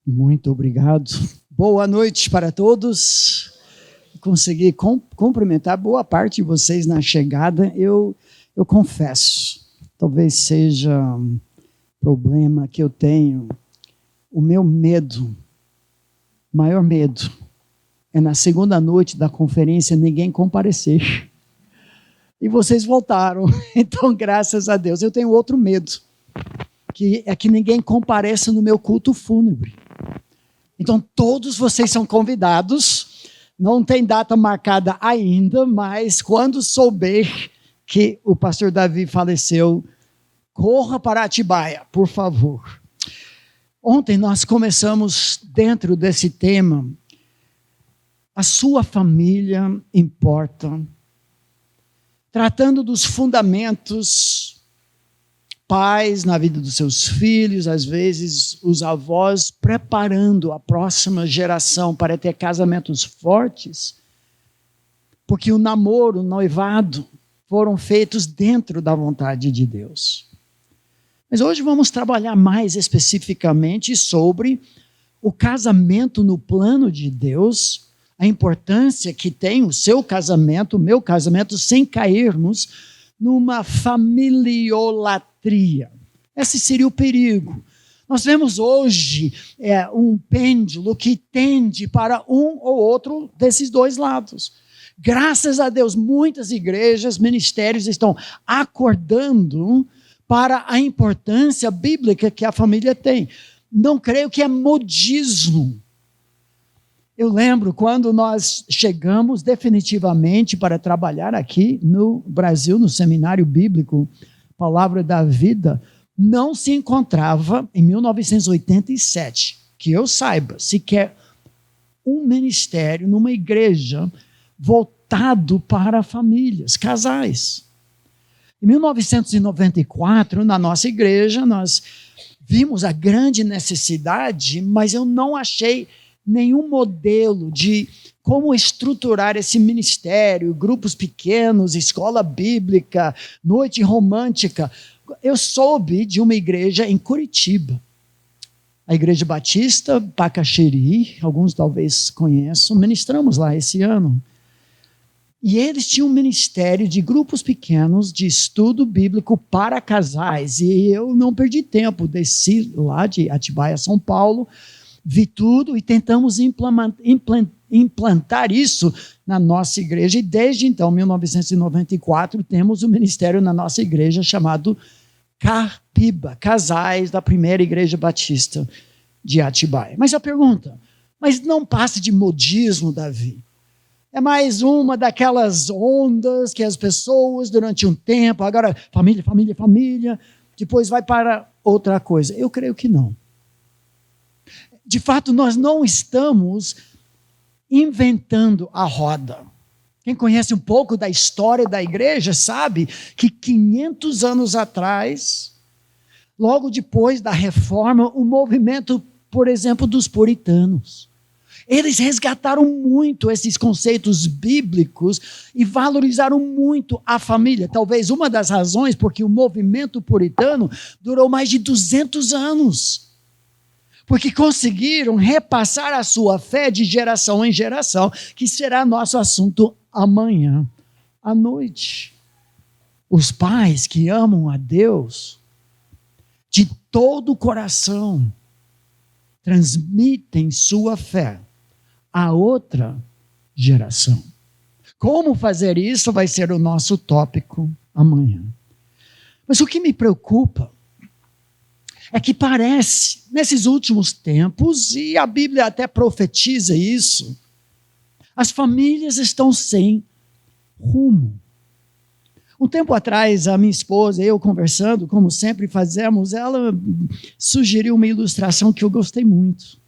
Muito obrigado. Boa noite para todos. Consegui cumprimentar boa parte de vocês na chegada. Eu confesso, talvez seja um problema que eu tenho. O meu medo, maior medo, é na segunda noite da conferência ninguém comparecer. E vocês voltaram. Então, graças a Deus. Eu tenho outro medo, que é que ninguém compareça no meu culto fúnebre. Então, todos vocês são convidados. Não tem data marcada ainda, mas quando souber que o pastor Davi faleceu, corra para Atibaia, por favor. Ontem nós começamos dentro desse tema. A sua família importa. Tratando dos fundamentos, pais na vida dos seus filhos, às vezes os avós preparando a próxima geração para ter casamentos fortes, porque o namoro, o noivado foram feitos dentro da vontade de Deus. Mas hoje vamos trabalhar mais especificamente sobre o casamento no plano de Deus, a importância que tem o seu casamento, o meu casamento, sem cairmos numa familiolatria. Esse seria o perigo. Nós vemos hoje um pêndulo que tende para um ou outro desses dois lados. Graças a Deus, muitas igrejas, ministérios estão acordando para a importância bíblica que a família tem. Não creio que é modismo. Eu lembro quando nós chegamos definitivamente para trabalhar aqui no Brasil, no Seminário Bíblico Palavra da Vida, não se encontrava em 1987, que eu saiba, sequer um ministério numa igreja voltado para famílias, casais. Em 1994, na nossa igreja, nós vimos a grande necessidade, mas eu não achei nenhum modelo de como estruturar esse ministério, grupos pequenos, escola bíblica, noite romântica. Eu soube de uma igreja em Curitiba, a Igreja Batista Bacaxiri, alguns talvez conheçam, ministramos lá esse ano. E eles tinham um ministério de grupos pequenos de estudo bíblico para casais, e eu não perdi tempo, desci lá de Atibaia, São Paulo, vi tudo e tentamos implantar isso na nossa igreja. E desde então, 1994, temos um ministério na nossa igreja chamado Carpiba, Casais da Primeira Igreja Batista de Atibaia. Mas a pergunta, mas não passa de modismo, Davi? É mais uma daquelas ondas que as pessoas durante um tempo, agora família, família, família, depois vai para outra coisa. Eu creio que não. De fato, nós não estamos inventando a roda. Quem conhece um pouco da história da igreja sabe que 500 anos atrás, logo depois da reforma, o movimento, por exemplo, dos puritanos, eles resgataram muito esses conceitos bíblicos e valorizaram muito a família. Talvez uma das razões porque o movimento puritano durou mais de 200 anos. Porque conseguiram repassar a sua fé de geração em geração, que será nosso assunto amanhã à noite. Os pais que amam a Deus de todo o coração transmitem sua fé a outra geração. Como fazer isso vai ser o nosso tópico amanhã. Mas o que me preocupa é que parece, nesses últimos tempos, e a Bíblia até profetiza isso, as famílias estão sem rumo. Um tempo atrás, a minha esposa e eu conversando, como sempre fazemos, ela sugeriu uma ilustração que eu gostei muito.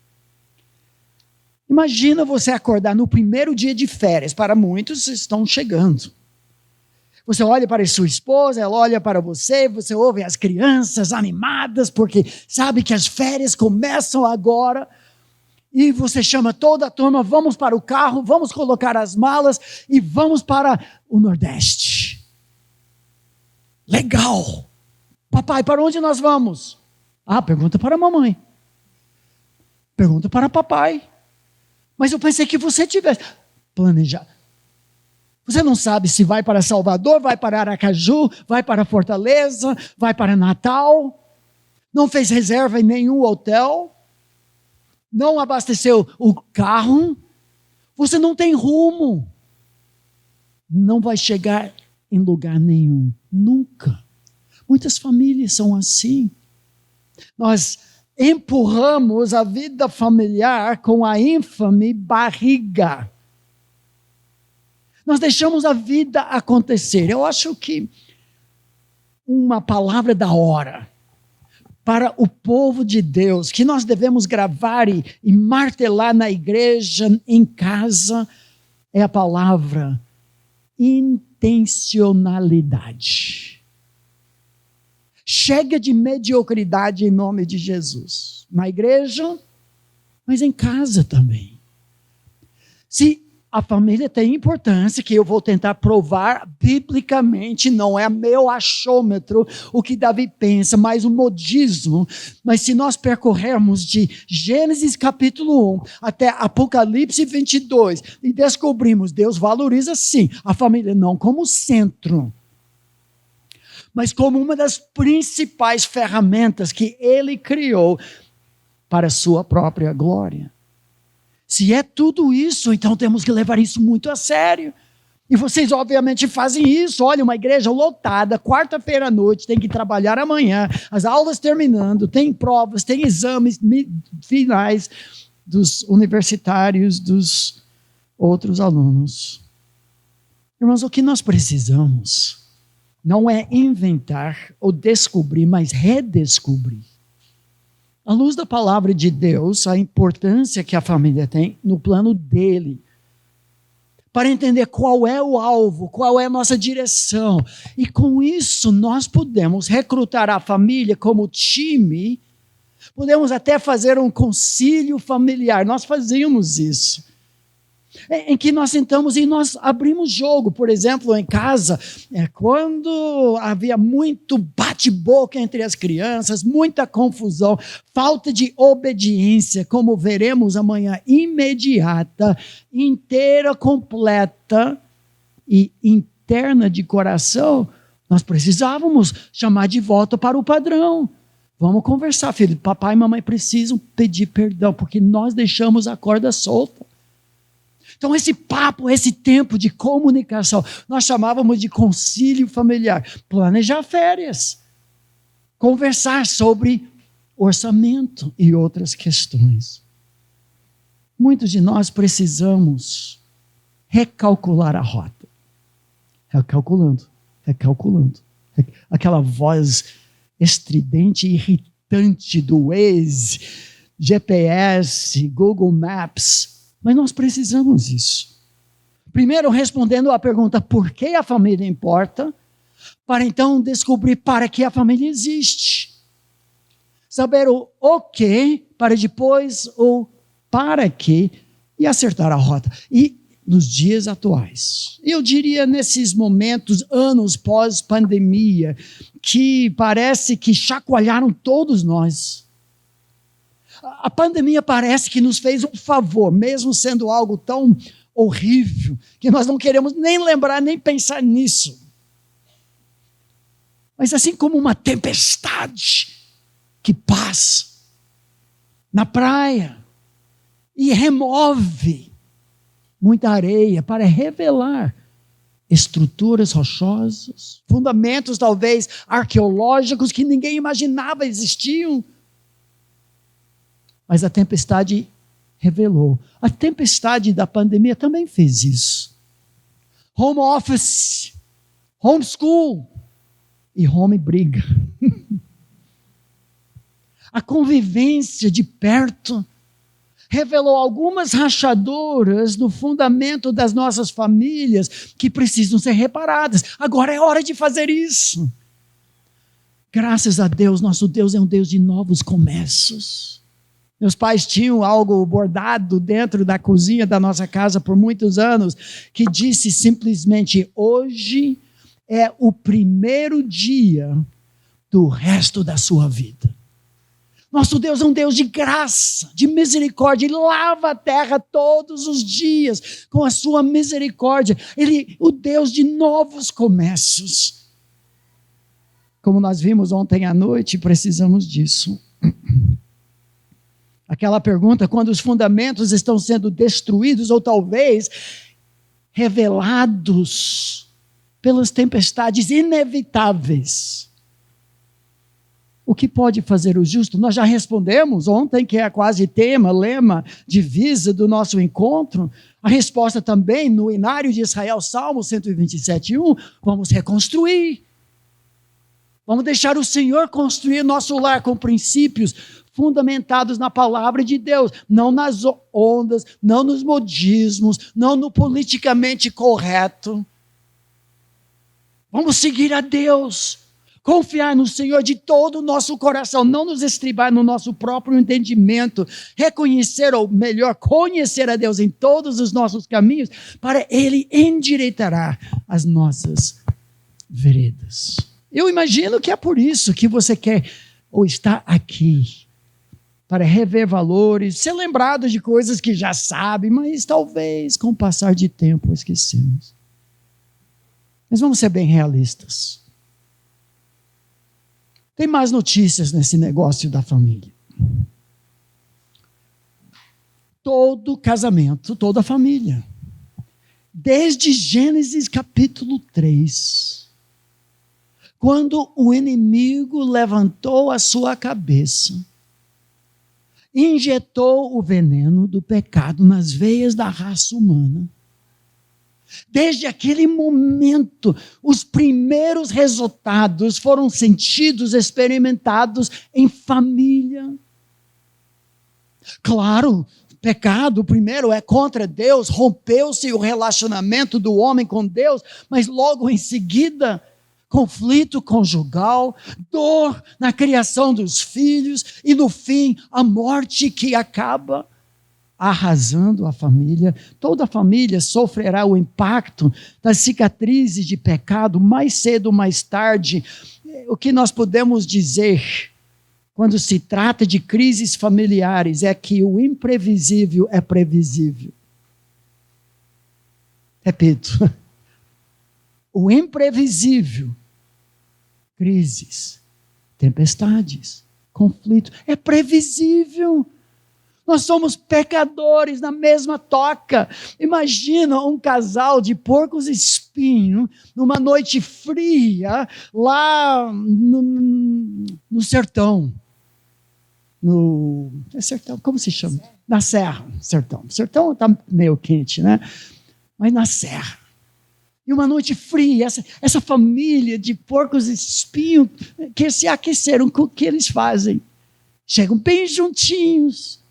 Imagina você acordar no primeiro dia de férias, para muitos estão chegando. Você olha para a sua esposa, ela olha para você ouve as crianças animadas, porque sabe que as férias começam agora, e você chama toda a turma, vamos para o carro, vamos colocar as malas e vamos para o Nordeste. Legal! Papai, para onde nós vamos? Pergunta para a mamãe. Pergunta para papai. Mas eu pensei que você tivesse planejado. Você não sabe se vai para Salvador, vai para Aracaju, vai para Fortaleza, vai para Natal. Não fez reserva em nenhum hotel. Não abasteceu o carro. Você não tem rumo. Não vai chegar em lugar nenhum. Nunca. Muitas famílias são assim. Nós empurramos a vida familiar com a infame barriga. Nós deixamos a vida acontecer. Eu acho que uma palavra da hora para o povo de Deus, que nós devemos gravar e martelar na igreja, em casa, é a palavra intencionalidade. Chega de mediocridade em nome de Jesus. Na igreja, mas em casa também. Se a família tem importância, que eu vou tentar provar biblicamente, não é meu achômetro o que Davi pensa, mas o modismo. Mas se nós percorrermos de Gênesis capítulo 1 até Apocalipse 22 e descobrimos, Deus valoriza sim a família, não como centro, mas como uma das principais ferramentas que Ele criou para a sua própria glória. Se é tudo isso, então temos que levar isso muito a sério. E vocês obviamente fazem isso. Olha, uma igreja lotada, quarta-feira à noite, tem que trabalhar amanhã, as aulas terminando, tem provas, tem exames finais dos universitários, dos outros alunos. Irmãos, o que nós precisamos não é inventar ou descobrir, mas redescobrir. À luz da palavra de Deus, a importância que a família tem no plano dele, para entender qual é o alvo, qual é a nossa direção. E com isso nós podemos recrutar a família como time, podemos até fazer um concílio familiar, nós fazíamos isso. Em que nós sentamos e nós abrimos jogo, por exemplo, em casa, quando havia muito bate-boca entre as crianças, muita confusão, falta de obediência, como veremos amanhã, imediata, inteira, completa e interna de coração, nós precisávamos chamar de volta para o padrão. Vamos conversar, filho, papai e mamãe precisam pedir perdão, porque nós deixamos a corda solta. Então esse papo, esse tempo de comunicação, nós chamávamos de concílio familiar. Planejar férias, conversar sobre orçamento e outras questões. Muitos de nós precisamos recalcular a rota. Recalculando. Aquela voz estridente e irritante do Waze, GPS, Google Maps. Mas nós precisamos disso. Primeiro, respondendo à pergunta por que a família importa, para então descobrir para que a família existe. Saber o que, para depois o para que, e acertar a rota. E nos dias atuais, eu diria nesses momentos, anos pós-pandemia, que parece que chacoalharam todos nós. A pandemia parece que nos fez um favor, mesmo sendo algo tão horrível, que nós não queremos nem lembrar, nem pensar nisso. Mas assim como uma tempestade que passa na praia e remove muita areia para revelar estruturas rochosas, fundamentos talvez arqueológicos que ninguém imaginava existiam. Mas a tempestade revelou. A tempestade da pandemia também fez isso. Home office, homeschool e home briga. A convivência de perto revelou algumas rachaduras no fundamento das nossas famílias que precisam ser reparadas. Agora é hora de fazer isso. Graças a Deus, nosso Deus é um Deus de novos começos. Meus pais tinham algo bordado dentro da cozinha da nossa casa por muitos anos, que disse simplesmente, hoje é o primeiro dia do resto da sua vida. Nosso Deus é um Deus de graça, de misericórdia. Ele lava a terra todos os dias com a sua misericórdia. Ele, o Deus de novos começos. Como nós vimos ontem à noite, precisamos disso. Aquela pergunta, quando os fundamentos estão sendo destruídos ou talvez revelados pelas tempestades inevitáveis. O que pode fazer o justo? Nós já respondemos ontem, que é quase lema, divisa do nosso encontro. A resposta também no Inário de Israel, Salmo 127:1, vamos reconstruir. Vamos deixar o Senhor construir nosso lar com princípios fundamentados na palavra de Deus, não nas ondas, não nos modismos, não no politicamente correto. Vamos seguir a Deus, confiar no Senhor de todo o nosso coração, não nos estribar no nosso próprio entendimento, reconhecer, ou melhor, conhecer a Deus em todos os nossos caminhos, para Ele endireitará as nossas veredas. Eu imagino que é por isso que você quer ou está aqui, para rever valores, ser lembrado de coisas que já sabe, mas talvez com o passar de tempo esquecemos. Mas vamos ser bem realistas. Tem mais notícias nesse negócio da família. Todo casamento, toda família, desde Gênesis capítulo 3, quando o inimigo levantou a sua cabeça, injetou o veneno do pecado nas veias da raça humana. Desde aquele momento, os primeiros resultados foram sentidos, experimentados em família. Claro, pecado primeiro é contra Deus, rompeu-se o relacionamento do homem com Deus, mas logo em seguida, conflito conjugal, dor na criação dos filhos e no fim, a morte que acaba arrasando a família. Toda a família sofrerá o impacto das cicatrizes de pecado mais cedo ou mais tarde. O que nós podemos dizer quando se trata de crises familiares é que o imprevisível é previsível. Repito, o imprevisível, crises, tempestades, conflitos, é previsível. Nós somos pecadores na mesma toca. Imagina um casal de porcos espinhos, numa noite fria, lá no sertão. É sertão, como se chama? Na serra, sertão. Sertão está meio quente, né? Mas na serra. E uma noite fria, essa família de porcos espinhos que se aqueceram, o que eles fazem? Chegam bem juntinhos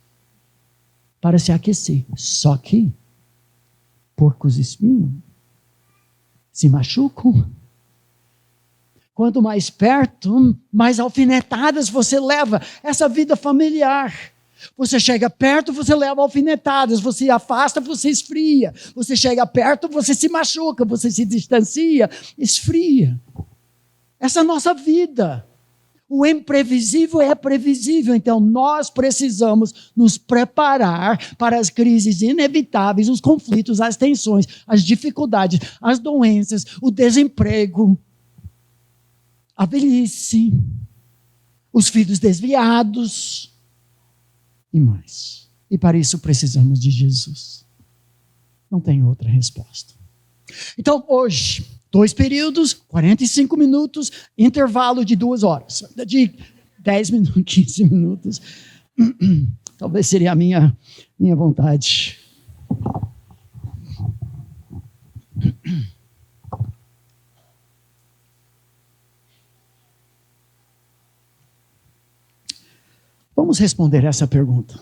para se aquecer. Só que porcos espinhos se machucam. Quanto mais perto, mais alfinetadas você leva. Essa vida familiar. Você chega perto, você leva alfinetadas. Você afasta, você esfria. Você chega perto, você se machuca. Você se distancia, esfria. Essa é a nossa vida. O imprevisível é previsível, então nós precisamos nos preparar para as crises inevitáveis, os conflitos, as tensões, as dificuldades, as doenças, o desemprego, a velhice, os filhos desviados e mais. E para isso precisamos de Jesus. Não tem outra resposta. Então hoje, 2 períodos, 45 minutos, intervalo de 2 horas. De 10 minutos, 15 minutos. Talvez seria a minha vontade. Vamos responder essa pergunta.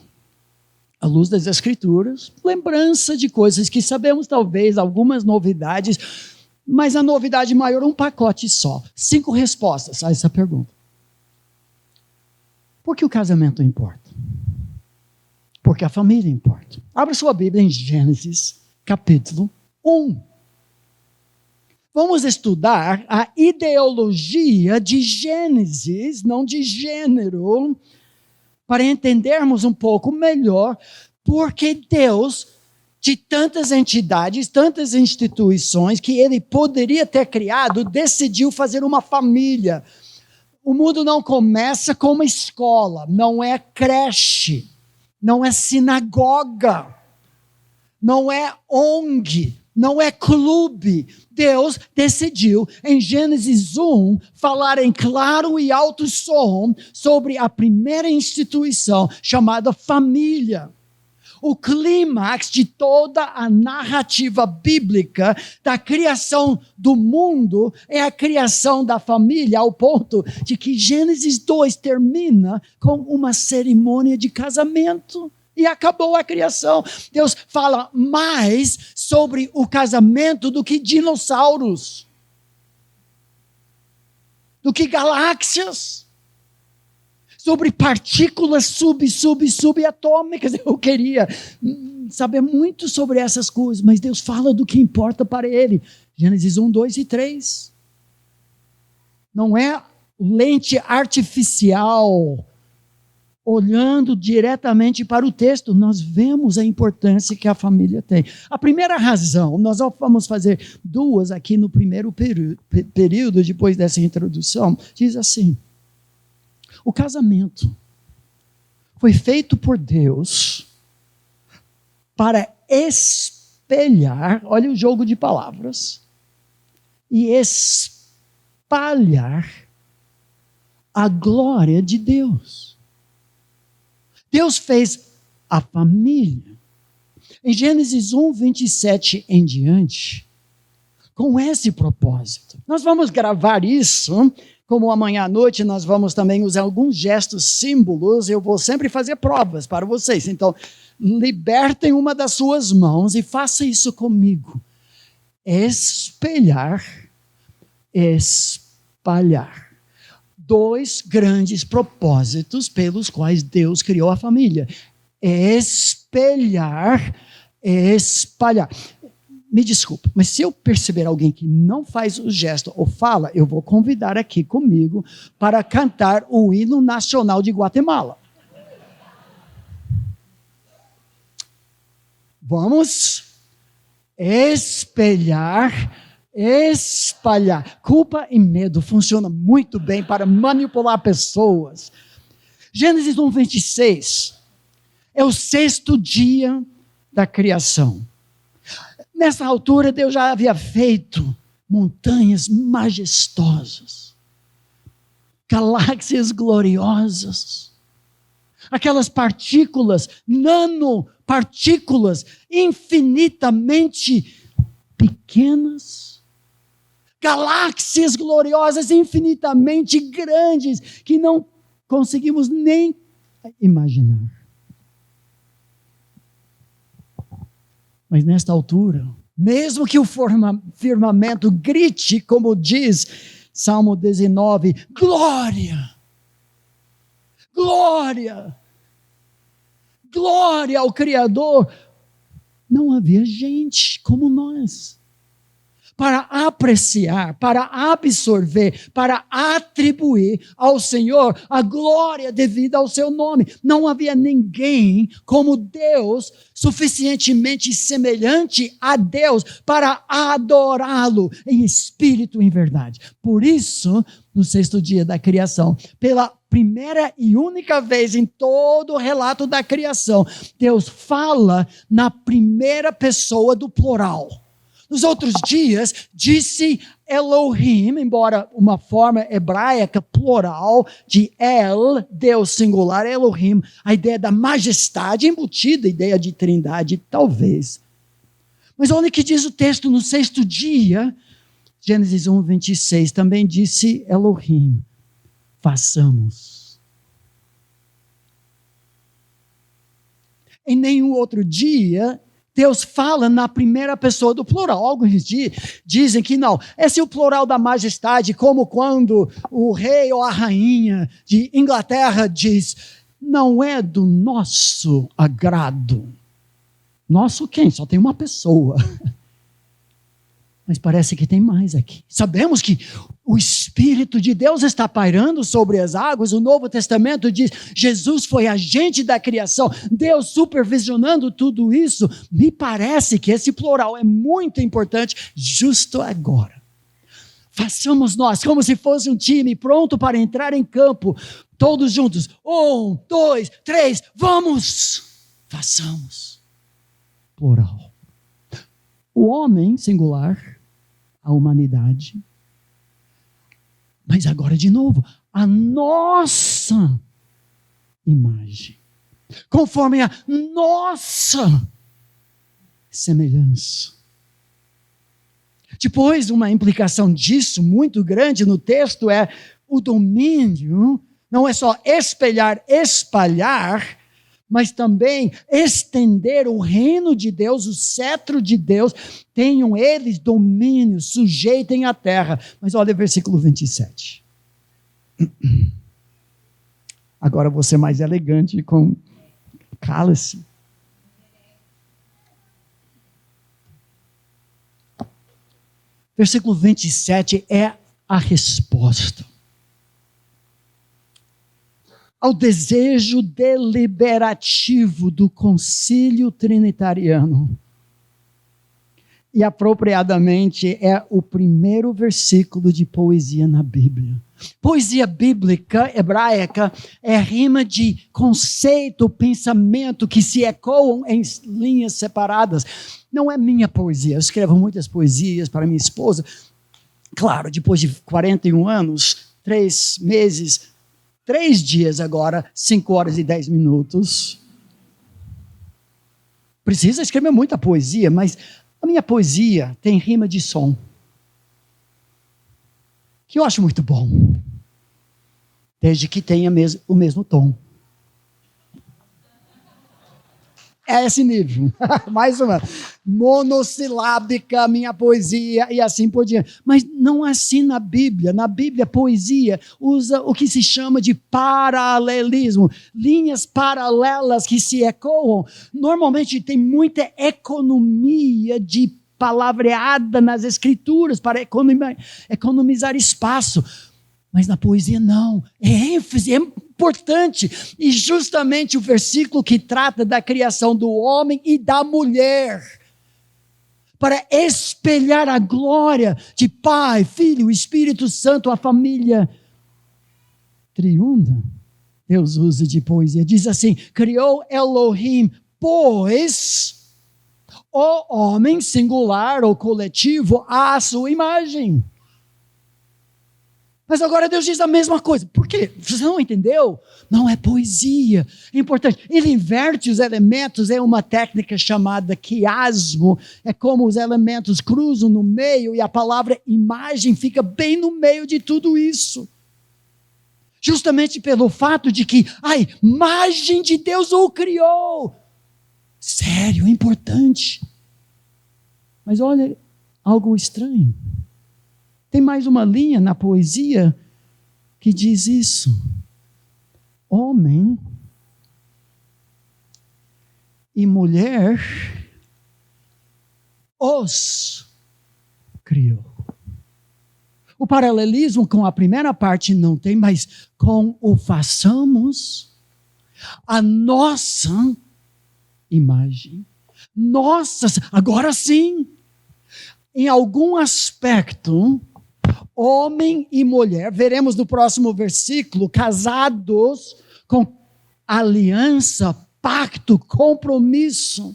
À luz das Escrituras, lembrança de coisas que sabemos, talvez algumas novidades, mas a novidade maior é um pacote só. 5 respostas a essa pergunta. Por que o casamento importa? Porque a família importa. Abra sua Bíblia em Gênesis, capítulo 1. Vamos estudar a ideologia de Gênesis, não de gênero, para entendermos um pouco melhor porque Deus, de tantas entidades, tantas instituições que Ele poderia ter criado, decidiu fazer uma família. O mundo não começa com uma escola, não é creche, não é sinagoga, não é ONG, não é clube. Deus decidiu, em Gênesis 1, falar em claro e alto som sobre a primeira instituição chamada família. O clímax de toda a narrativa bíblica da criação do mundo é a criação da família, ao ponto de que Gênesis 2 termina com uma cerimônia de casamento. E acabou a criação. Deus fala mais sobre o casamento do que dinossauros, do que galáxias, sobre partículas subatômicas. Eu queria saber muito sobre essas coisas, mas Deus fala do que importa para Ele. Gênesis 1, 2 e 3. Não é lente artificial, olhando diretamente para o texto, nós vemos a importância que a família tem. A primeira razão, nós vamos fazer duas aqui no primeiro período, depois dessa introdução, diz assim: o casamento foi feito por Deus para espelhar, olha o jogo de palavras, e espalhar a glória de Deus. Deus fez a família, em Gênesis 1, 27 em diante, com esse propósito. Nós vamos gravar isso, como amanhã à noite nós vamos também usar alguns gestos, símbolos, eu vou sempre fazer provas para vocês. Então, libertem uma das suas mãos e faça isso comigo. Espelhar, espalhar. Dois grandes propósitos pelos quais Deus criou a família: espelhar, espalhar. Me desculpe, mas se eu perceber alguém que não faz o gesto ou fala, eu vou convidar aqui comigo para cantar o hino nacional de Guatemala. Vamos espelhar, espalhar. Culpa e medo funciona muito bem para manipular pessoas. Gênesis 1, 26 é o 6º dia da criação. Nessa altura, Deus já havia feito montanhas majestosas, galáxias gloriosas, aquelas partículas, nanopartículas infinitamente pequenas, galáxias gloriosas infinitamente grandes que não conseguimos nem imaginar. Mas nesta altura, mesmo que o firmamento grite, como diz Salmo 19, glória, glória, glória ao Criador, não havia gente como nós para apreciar, para absorver, para atribuir ao Senhor a glória devida ao seu nome. Não havia ninguém como Deus, suficientemente semelhante a Deus, para adorá-lo em espírito e em verdade. Por isso, no 6º dia da criação, pela primeira e única vez em todo o relato da criação, Deus fala na primeira pessoa do plural. Nos outros dias, disse Elohim, embora uma forma hebraica plural de El, Deus singular, Elohim, a ideia da majestade embutida, a ideia de trindade, talvez. Mas olha o que diz o texto no 6º dia, Gênesis 1, 26, também disse Elohim, façamos. Em nenhum outro dia, Deus fala na primeira pessoa do plural. Alguns dizem que não. Esse é o plural da majestade, como quando o rei ou a rainha de Inglaterra diz, não é do nosso agrado. Nosso quem? Só tem uma pessoa. Mas parece que tem mais aqui. Sabemos que o Espírito de Deus está pairando sobre as águas. O Novo Testamento diz, Jesus foi agente da criação, Deus supervisionando tudo isso. Me parece que esse plural é muito importante justo agora. Façamos nós como se fosse um time pronto para entrar em campo, todos juntos. 1, 2, 3, vamos! Façamos. Plural. O homem, singular, a humanidade. Mas agora de novo, a nossa imagem. Conforme a nossa semelhança. Depois, uma implicação disso muito grande no texto é o domínio, não é só espelhar, espalhar, mas também estender o reino de Deus, o cetro de Deus, tenham eles domínio, sujeitem a terra. Mas olha o versículo 27. Agora vou ser mais elegante com cala-se. Versículo 27 é a resposta ao desejo deliberativo do concílio trinitariano. E apropriadamente é o primeiro versículo de poesia na Bíblia. Poesia bíblica, hebraica, é rima de conceito, pensamento que se ecoam em linhas separadas. Não é minha poesia, eu escrevo muitas poesias para minha esposa. Claro, depois de 41 anos, 3 meses, 3 dias agora, 5 horas e 10 minutos. Precisa escrever muita poesia, mas a minha poesia tem rima de som. Que eu acho muito bom. Desde que tenha o mesmo tom. É esse nível. Mais uma. Monossilábica minha poesia e assim por diante. Mas não é assim na Bíblia. Na Bíblia, a poesia usa o que se chama de paralelismo. Linhas paralelas que se ecoam. Normalmente tem muita economia de palavreada nas escrituras para economizar espaço. Mas na poesia não. É ênfase, é importante. E justamente o versículo que trata da criação do homem e da mulher, para espelhar a glória de Pai, Filho, Espírito Santo, a família triuna. Deus usa de poesia. Diz assim, criou Elohim, pois o homem singular ou coletivo à sua imagem. Mas agora Deus diz a mesma coisa. Por quê? Você não entendeu? Não é poesia. É importante. Ele inverte os elementos. É uma técnica chamada quiasmo. É como os elementos cruzam no meio e a palavra imagem fica bem no meio de tudo isso. Justamente pelo fato de que a imagem de Deus o criou. Sério, é importante. Mas olha, algo estranho. Tem mais uma linha na poesia que diz isso. Homem e mulher os criou. O paralelismo com a primeira parte não tem, mas com o façamos a nossa imagem. Agora sim, em algum aspecto, homem e mulher, veremos no próximo versículo, casados com aliança, pacto, compromisso,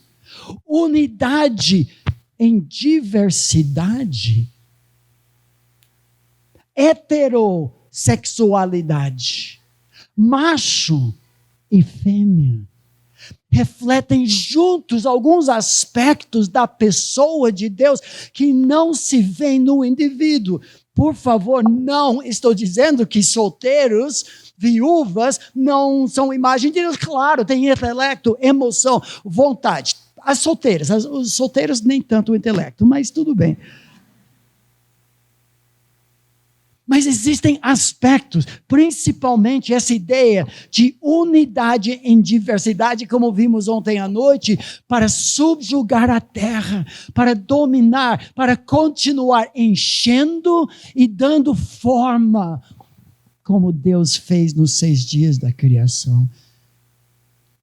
unidade em diversidade, heterossexualidade, macho e fêmea, refletem juntos alguns aspectos da pessoa de Deus que não se vê no indivíduo. Por favor, não estou dizendo que solteiros, viúvas, não são imagem de Deus. Claro, tem intelecto, emoção, vontade. As solteiras, os solteiros nem tanto o intelecto, mas tudo bem. Mas existem aspectos, principalmente essa ideia de unidade em diversidade, como vimos ontem à noite, para subjugar a terra, para dominar, para continuar enchendo e dando forma, como Deus fez nos 6 dias da criação.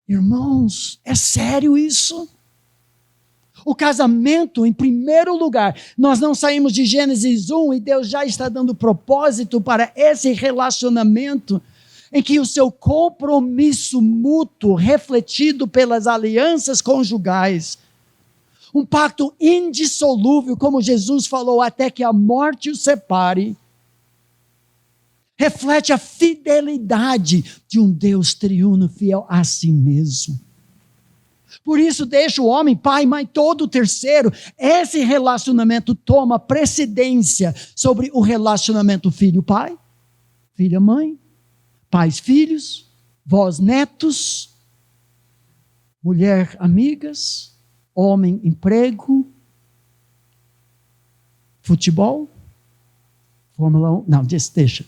Irmãos, é sério isso? O casamento, em primeiro lugar, nós não saímos de Gênesis 1 e Deus já está dando propósito para esse relacionamento em que o seu compromisso mútuo, refletido pelas alianças conjugais, um pacto indissolúvel, como Jesus falou, até que a morte o separe, reflete a fidelidade de um Deus triuno fiel a si mesmo. Por isso deixa o homem, pai, mãe, todo o terceiro. Esse relacionamento toma precedência sobre o relacionamento filho-pai, filha-mãe, pais-filhos, vós-netos, mulher-amigas, homem-emprego, futebol, Fórmula 1, não, deixa.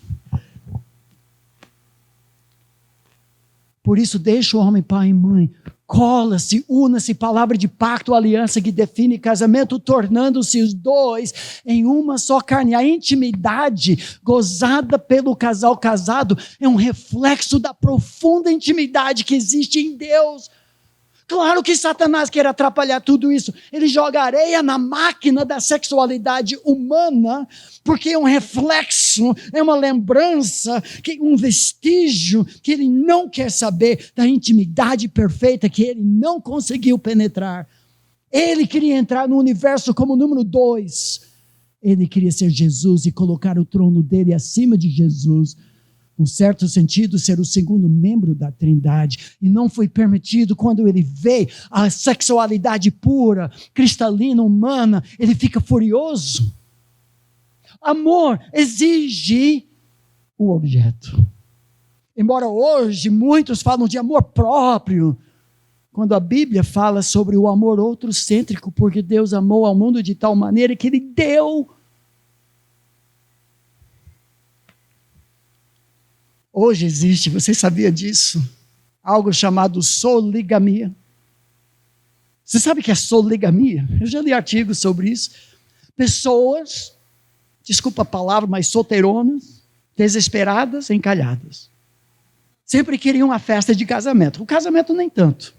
Por isso deixa o homem, pai e mãe, cola-se, una-se, palavra de pacto, aliança que define casamento, tornando-se os dois em uma só carne. A intimidade gozada pelo casal casado é um reflexo da profunda intimidade que existe em Deus. Claro que Satanás quer atrapalhar tudo isso. Ele joga areia na máquina da sexualidade humana, porque é um reflexo, é uma lembrança, um vestígio que ele não quer saber da intimidade perfeita que ele não conseguiu penetrar. Ele queria entrar no universo como número 2. Ele queria ser Jesus e colocar o trono dele acima de Jesus. Num certo sentido, ser o segundo membro da Trindade. E não foi permitido. Quando ele vê a sexualidade pura, cristalina, humana, ele fica furioso. Amor exige um objeto. Embora hoje muitos falam de amor próprio, quando a Bíblia fala sobre o amor outrocêntrico, porque Deus amou ao mundo de tal maneira que ele deu. Hoje existe, você sabia disso? Algo chamado soligamia. Você sabe o que é soligamia? Eu já li artigos sobre isso. Pessoas, desculpa a palavra, mas solteironas, desesperadas, encalhadas. Sempre queriam uma festa de casamento. O casamento nem tanto.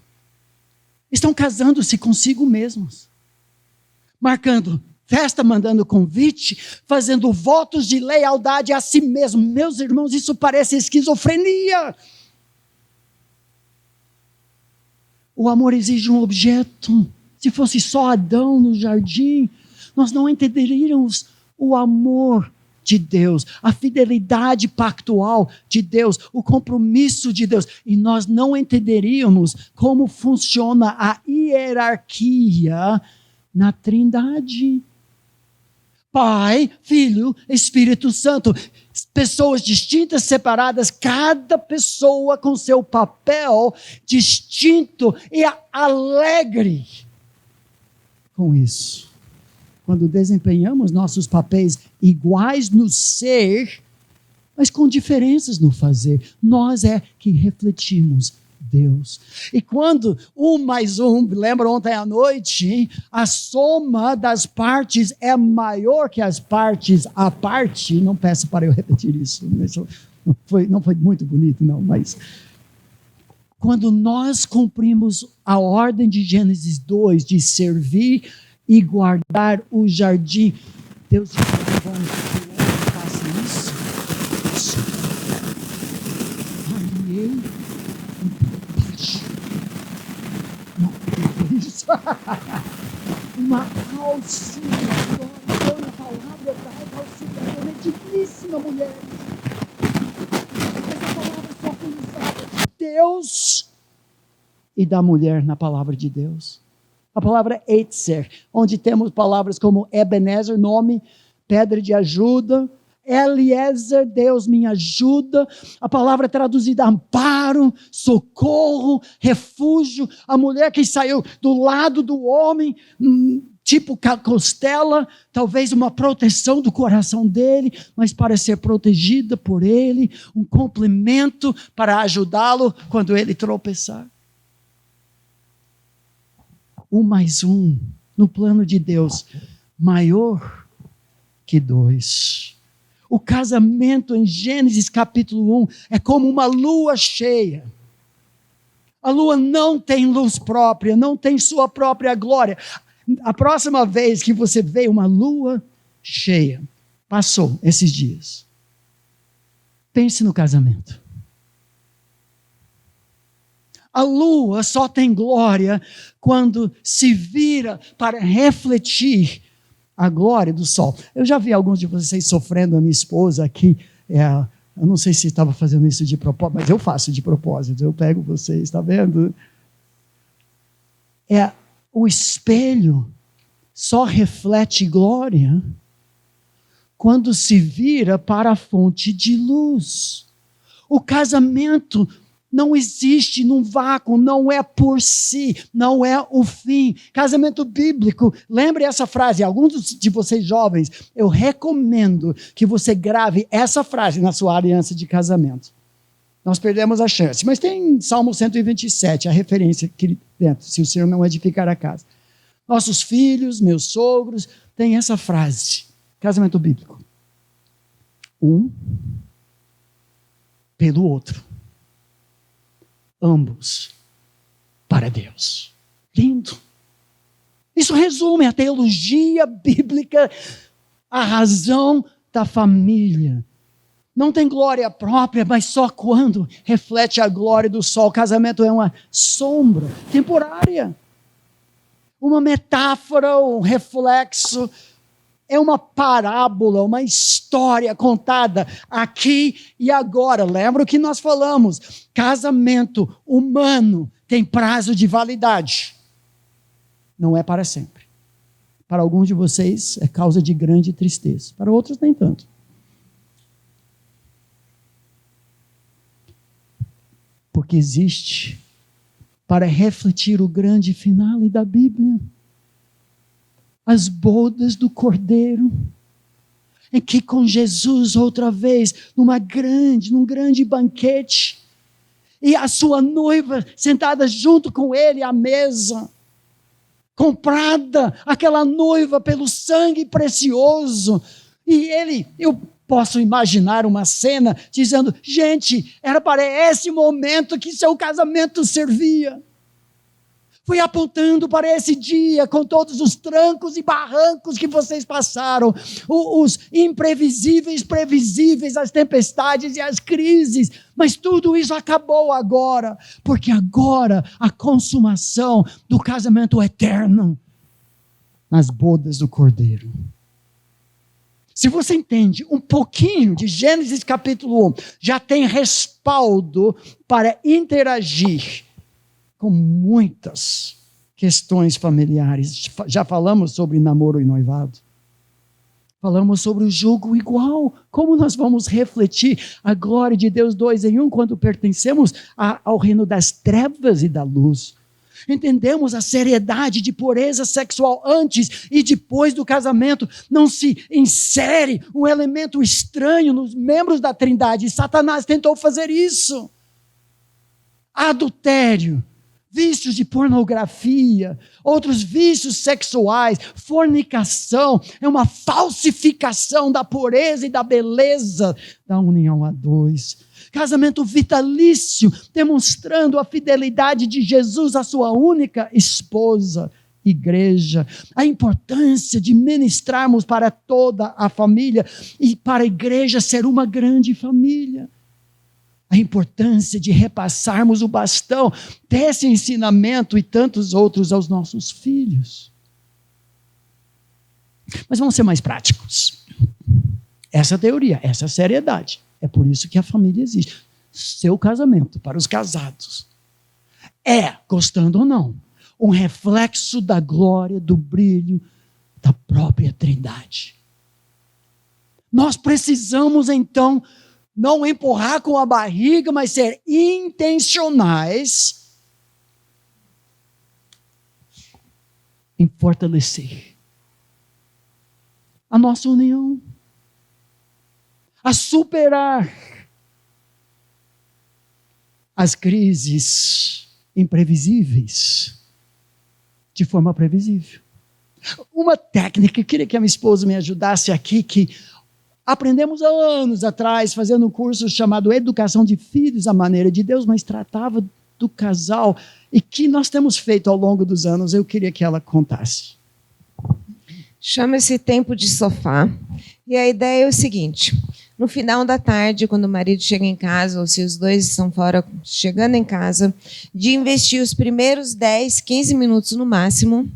Estão casando-se consigo mesmos. Marcando festa, mandando convite, fazendo votos de lealdade a si mesmo. Meus irmãos, isso parece esquizofrenia. O amor exige um objeto. Se fosse só Adão no jardim, nós não entenderíamos o amor de Deus, a fidelidade pactual de Deus, o compromisso de Deus, e nós não entenderíamos como funciona a hierarquia na Trindade. Pai, Filho, Espírito Santo, pessoas distintas, separadas, cada pessoa com seu papel distinto e alegre com isso. Quando desempenhamos nossos papéis iguais no ser, mas com diferenças no fazer, nós é que refletimos Deus. E quando 1 mais 1, lembra ontem à noite, a soma das partes é maior que as partes à parte, não peço para eu repetir isso, não foi muito bonito não, mas quando nós cumprimos a ordem de Gênesis 2, de servir e guardar o jardim, Deus está levando que o homem faça isso. Aliei uma auxiliadora, a palavra hebraica auxiliadora é digníssima, mulheres. Essa palavra só foi usada de Deus e da mulher na palavra de Deus. A palavra Etzer, onde temos palavras como Ebenezer, nome, pedra de ajuda, Eliezer, Deus me ajuda, a palavra traduzida amparo, socorro, refúgio, a mulher que saiu do lado do homem, tipo costela, talvez uma proteção do coração dele, mas para ser protegida por ele, um complemento para ajudá-lo quando ele tropeçar. 1 mais 1, no plano de Deus, maior que 2. O casamento em Gênesis capítulo 1 é como uma lua cheia. A lua não tem luz própria, não tem sua própria glória. A próxima vez que você vê uma lua cheia, passou esses dias. Pense no casamento. A lua só tem glória quando se vira para refletir a glória do sol. Eu já vi alguns de vocês sofrendo, a minha esposa aqui, eu não sei se estava fazendo isso de propósito, mas eu faço de propósito, eu pego vocês, está vendo? O espelho só reflete glória quando se vira para a fonte de luz. O casamento não existe num vácuo, não é por si, não é o fim. Casamento bíblico, lembre essa frase, alguns de vocês jovens, eu recomendo que você grave essa frase na sua aliança de casamento. Nós perdemos a chance, mas tem Salmo 127, a referência aqui dentro, se o Senhor não edificar a casa. Nossos filhos, meus sogros, tem essa frase, casamento bíblico. Um pelo outro. Ambos para Deus. Lindo. Isso resume a teologia bíblica, a razão da família. Não tem glória própria, mas só quando reflete a glória do sol. O casamento é uma sombra temporária, uma metáfora, um reflexo. É uma parábola, uma história contada aqui e agora. Lembra o que nós falamos? Casamento humano tem prazo de validade. Não é para sempre. Para alguns de vocês é causa de grande tristeza. Para outros nem tanto. Porque existe para refletir o grande finale da Bíblia. As bodas do Cordeiro, em que com Jesus outra vez, num grande banquete, e a sua noiva sentada junto com ele à mesa, comprada, aquela noiva pelo sangue precioso, e eu posso imaginar uma cena dizendo, gente, era para esse momento que seu casamento servia. Fui apontando para esse dia, com todos os trancos e barrancos que vocês passaram, os imprevisíveis, previsíveis, as tempestades e as crises, mas tudo isso acabou agora, porque agora a consumação do casamento eterno, nas bodas do Cordeiro. Se você entende um pouquinho de Gênesis capítulo 1, já tem respaldo para interagir com muitas questões familiares. Já falamos sobre namoro e noivado. Falamos sobre o jugo igual. Como nós vamos refletir a glória de Deus 2 em 1 quando pertencemos ao reino das trevas e da luz. Entendemos a seriedade de pureza sexual antes e depois do casamento. Não se insere um elemento estranho nos membros da Trindade. Satanás tentou fazer isso. Adultério, vícios de pornografia, outros vícios sexuais, fornicação, é uma falsificação da pureza e da beleza da união a dois. Casamento vitalício, demonstrando a fidelidade de Jesus à sua única esposa, igreja. A importância de ministrarmos para toda a família e para a igreja ser uma grande família. A importância de repassarmos o bastão desse ensinamento e tantos outros aos nossos filhos. Mas vamos ser mais práticos. Essa teoria, essa seriedade. É por isso que a família existe. Seu casamento, para os casados, gostando ou não, um reflexo da glória, do brilho da própria Trindade. Nós precisamos, então, não empurrar com a barriga, mas ser intencionais em fortalecer a nossa união, a superar as crises imprevisíveis de forma previsível. Uma técnica, eu queria que a minha esposa me ajudasse aqui, que aprendemos há anos atrás, fazendo um curso chamado Educação de Filhos à Maneira de Deus, mas tratava do casal, e que nós temos feito ao longo dos anos. Eu queria que ela contasse. Chama-se tempo de sofá. E a ideia é o seguinte: no final da tarde, quando o marido chega em casa, ou se os dois estão fora, chegando em casa, de investir os primeiros 10, 15 minutos no máximo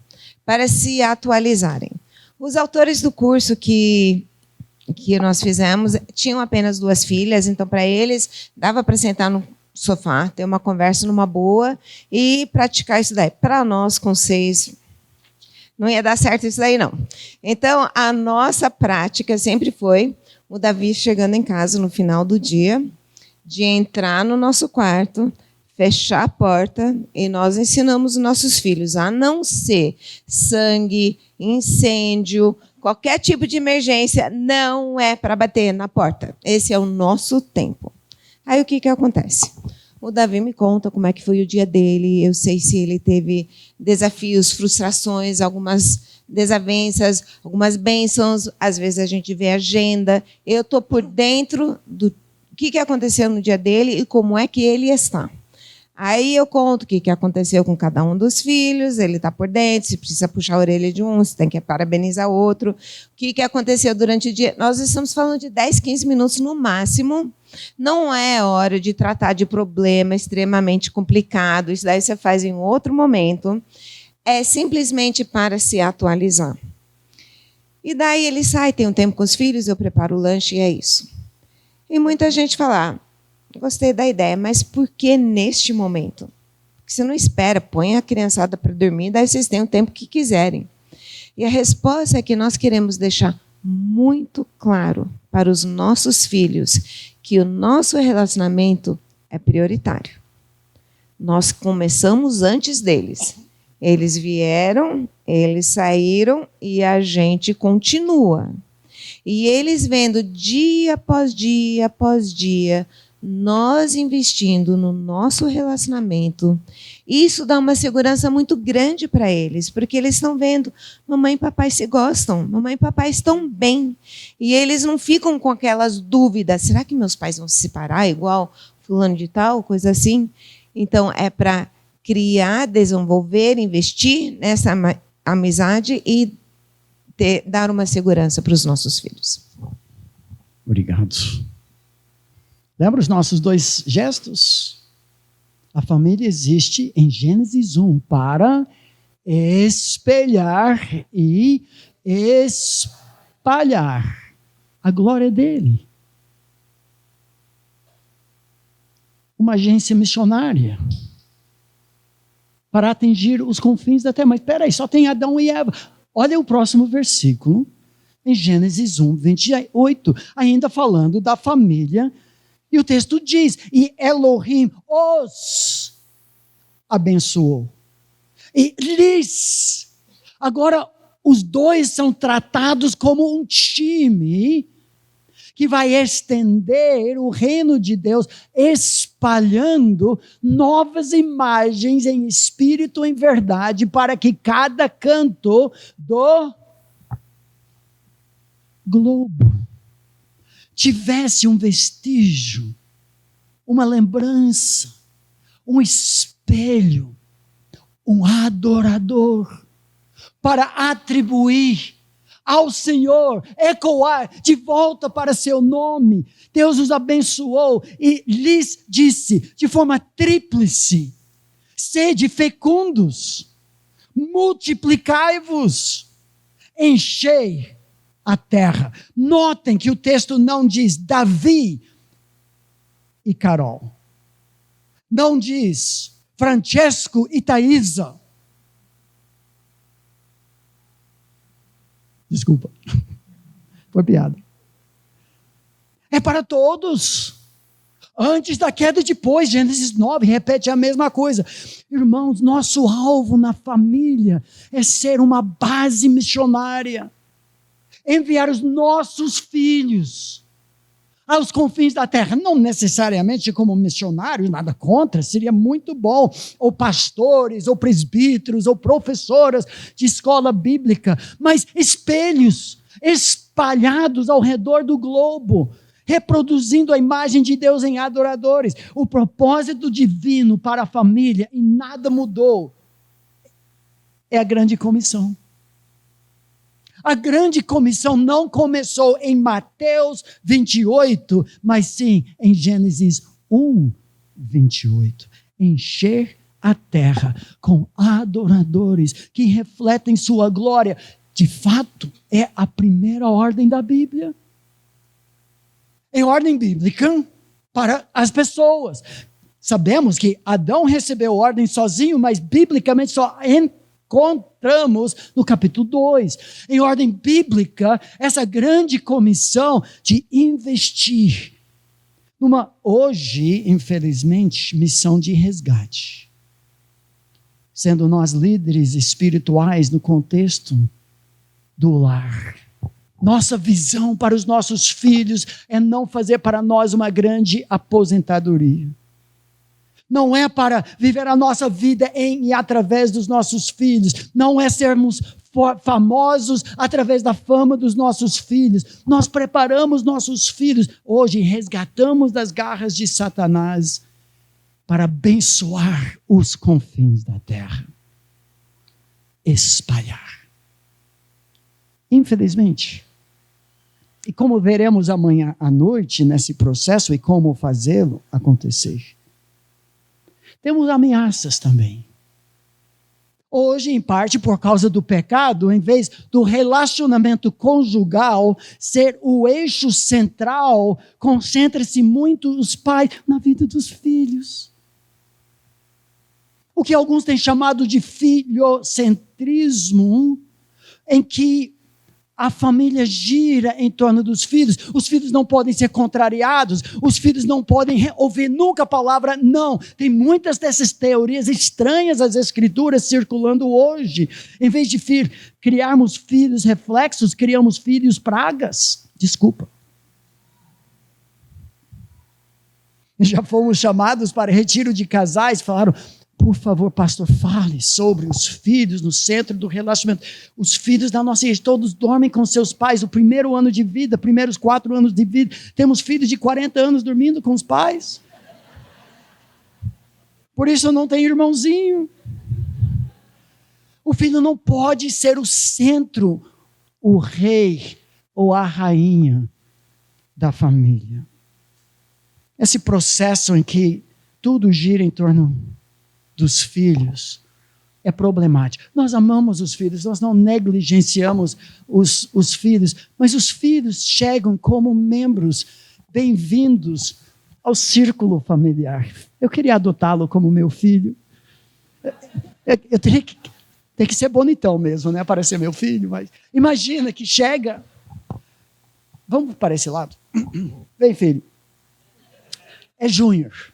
para se atualizarem. Os autores do curso que nós fizemos tinham apenas 2 filhas, então para eles dava para sentar no sofá, ter uma conversa numa boa e praticar isso daí. Para nós, com 6, não ia dar certo isso daí, não. Então, a nossa prática sempre foi o Davi chegando em casa no final do dia, de entrar no nosso quarto, fechar a porta, e nós ensinamos os nossos filhos a não ser sangue, incêndio, qualquer tipo de emergência, não é para bater na porta. Esse é o nosso tempo. Aí o que acontece? O Davi me conta como é que foi o dia dele, eu sei se ele teve desafios, frustrações, algumas desavenças, algumas bênçãos, às vezes a gente vê a agenda, eu estou por dentro do que aconteceu no dia dele e como é que ele está. Aí eu conto o que aconteceu com cada um dos filhos, ele está por dentro, se precisa puxar a orelha de um, se tem que parabenizar o outro, o que aconteceu durante o dia. Nós estamos falando de 10, 15 minutos no máximo. Não é hora de tratar de problema extremamente complicado, isso daí você faz em outro momento. É simplesmente para se atualizar. E daí ele sai, tem um tempo com os filhos, eu preparo o lanche e é isso. E muita gente fala: gostei da ideia, mas por que neste momento? Porque você não espera, põe a criançada para dormir, daí vocês têm o tempo que quiserem. E a resposta é que nós queremos deixar muito claro para os nossos filhos que o nosso relacionamento é prioritário. Nós começamos antes deles. Eles vieram, eles saíram e a gente continua. E eles vendo dia após dia, nós investindo no nosso relacionamento, isso dá uma segurança muito grande para eles, porque eles estão vendo, mamãe e papai se gostam, mamãe e papai estão bem, e eles não ficam com aquelas dúvidas, será que meus pais vão se separar igual fulano de tal, coisa assim? Então, é para criar, desenvolver, investir nessa amizade e dar uma segurança para os nossos filhos. Obrigado. Lembra os nossos 2 gestos? A família existe em Gênesis 1 para espelhar e espalhar a glória dele. Uma agência missionária para atingir os confins da terra. Mas espera aí, só tem Adão e Eva. Olha o próximo versículo, em Gênesis 1, 28, ainda falando da família. E o texto diz, e Elohim os abençoou. E lhes, agora os 2 são tratados como um time que vai estender o reino de Deus, espalhando novas imagens em espírito e em verdade, para que cada canto do globo tivesse um vestígio, uma lembrança, um espelho, um adorador, para atribuir ao Senhor, ecoar de volta para seu nome. Deus os abençoou e lhes disse, de forma tríplice: sede fecundos, multiplicai-vos, enchei a terra. Notem que o texto não diz Davi e Carol. Não diz Francesco e Thaisa. Desculpa. Foi piada. É para todos. Antes da queda e depois, Gênesis 9, repete a mesma coisa. Irmãos, nosso alvo na família é ser uma base missionária. enviar os nossos filhos aos confins da terra, não necessariamente como missionários, nada contra, seria muito bom, ou pastores, ou presbíteros, ou professoras de escola bíblica, mas espelhos espalhados ao redor do globo, reproduzindo a imagem de Deus em adoradores. O propósito divino para a família, e nada mudou, é a grande comissão. A grande comissão não começou em Mateus 28, mas sim em Gênesis 1, 28. Encher a terra com adoradores que refletem sua glória. De fato, é a primeira ordem da Bíblia. Em ordem bíblica para as pessoas. Sabemos que Adão recebeu ordem sozinho, mas biblicamente só encontramos no capítulo 2. Em ordem bíblica, essa grande comissão de investir numa, hoje, infelizmente, missão de resgate. Sendo nós líderes espirituais no contexto do lar. Nossa visão para os nossos filhos é não fazer para nós uma grande aposentadoria. Não é para viver a nossa vida em e através dos nossos filhos. Não é sermos famosos através da fama dos nossos filhos. Nós preparamos nossos filhos. Hoje resgatamos das garras de Satanás para abençoar os confins da terra. Espalhar. Infelizmente, e como veremos amanhã à noite nesse processo e como fazê-lo acontecer, temos ameaças também. Hoje, em parte, por causa do pecado, em vez do relacionamento conjugal ser o eixo central, concentra-se muito os pais na vida dos filhos. O que alguns têm chamado de filiocentrismo, em que a família gira em torno dos filhos. Os filhos não podem ser contrariados. Os filhos não podem ouvir nunca a palavra não. Tem muitas dessas teorias estranhas às escrituras circulando hoje. Em vez de criarmos filhos reflexos, criamos filhos pragas. Desculpa. Já fomos chamados para retiro de casais. Falaram, por favor, pastor, fale sobre os filhos no centro do relacionamento. Os filhos da nossa igreja, todos dormem com seus pais, o primeiro ano de vida, primeiros 4 anos de vida. Temos filhos de 40 anos dormindo com os pais. Por isso não tem irmãozinho. O filho não pode ser o centro, o rei ou a rainha da família. Esse processo em que tudo gira em torno dos filhos é problemático. Nós amamos os filhos, nós não negligenciamos os filhos, mas os filhos chegam como membros bem-vindos ao círculo familiar. Eu queria adotá-lo como meu filho. Eu teria que ser bonitão mesmo, né, para ser meu filho, mas imagina que chega. Vamos para esse lado? Vem, filho. É Júnior.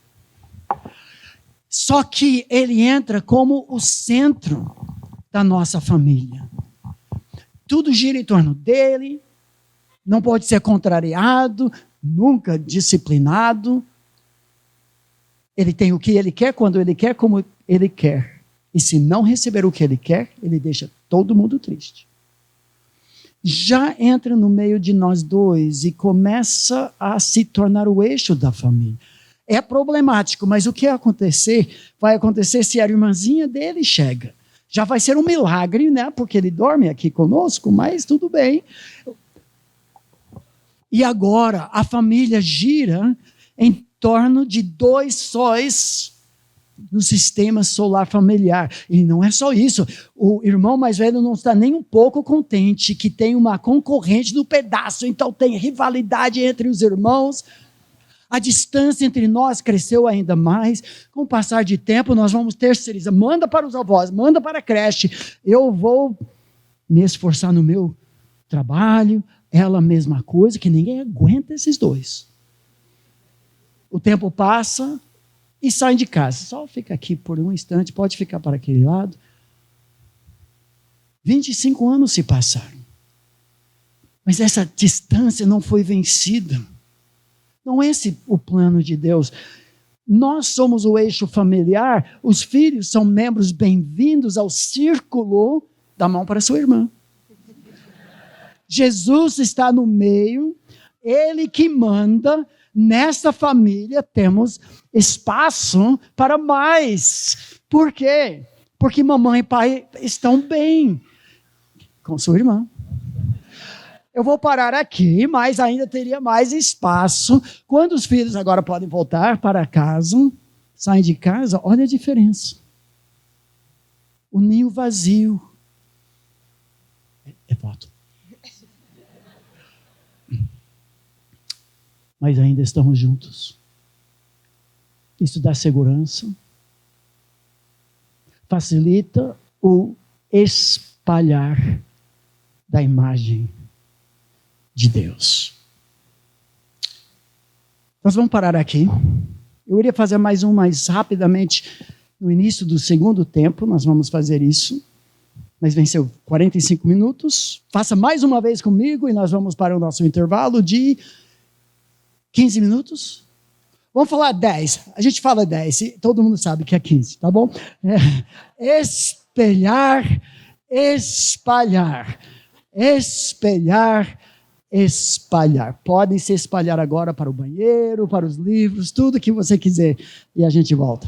Só que ele entra como o centro da nossa família. Tudo gira em torno dele, não pode ser contrariado, nunca disciplinado. Ele tem o que ele quer, quando ele quer, como ele quer. E se não receber o que ele quer, ele deixa todo mundo triste. Já entra no meio de nós dois e começa a se tornar o eixo da família. É problemático, mas o que vai acontecer se a irmãzinha dele chega. Já vai ser um milagre, né? Porque ele dorme aqui conosco, mas tudo bem. E agora a família gira em torno de 2 sóis no sistema solar familiar. E não é só isso. O irmão mais velho não está nem um pouco contente que tem uma concorrente no pedaço, então tem rivalidade entre os irmãos. A distância entre nós cresceu ainda mais. Com o passar de tempo, nós vamos terceirizar. Manda para os avós, manda para a creche. Eu vou me esforçar no meu trabalho. Ela, a mesma coisa, que ninguém aguenta esses dois. O tempo passa e saem de casa. Só fica aqui por um instante, pode ficar para aquele lado. 25 anos se passaram. Mas essa distância não foi vencida. Não é esse o plano de Deus. Nós somos o eixo familiar, os filhos são membros bem-vindos ao círculo da mão para sua irmã. Jesus está no meio, Ele que manda. Nesta família temos espaço para mais. Por quê? Porque mamãe e pai estão bem com sua irmã. Eu vou parar aqui, mas ainda teria mais espaço. Quando os filhos agora podem voltar para casa, saem de casa, olha a diferença. O ninho vazio. É voto. Mas ainda estamos juntos. Isso dá segurança. Facilita o espalhar da imagem de Deus. Nós vamos parar aqui. Eu iria fazer mais rapidamente no início do segundo tempo. Nós vamos fazer isso. Mas venceu 45 minutos. Faça mais uma vez comigo e nós vamos para o nosso intervalo de 15 minutos. Vamos falar 10. A gente fala 10. Todo mundo sabe que é 15, tá bom? Espelhar, espalhar. Espelhar, espalhar. Podem se espalhar agora para o banheiro, para os livros, tudo que você quiser. E a gente volta.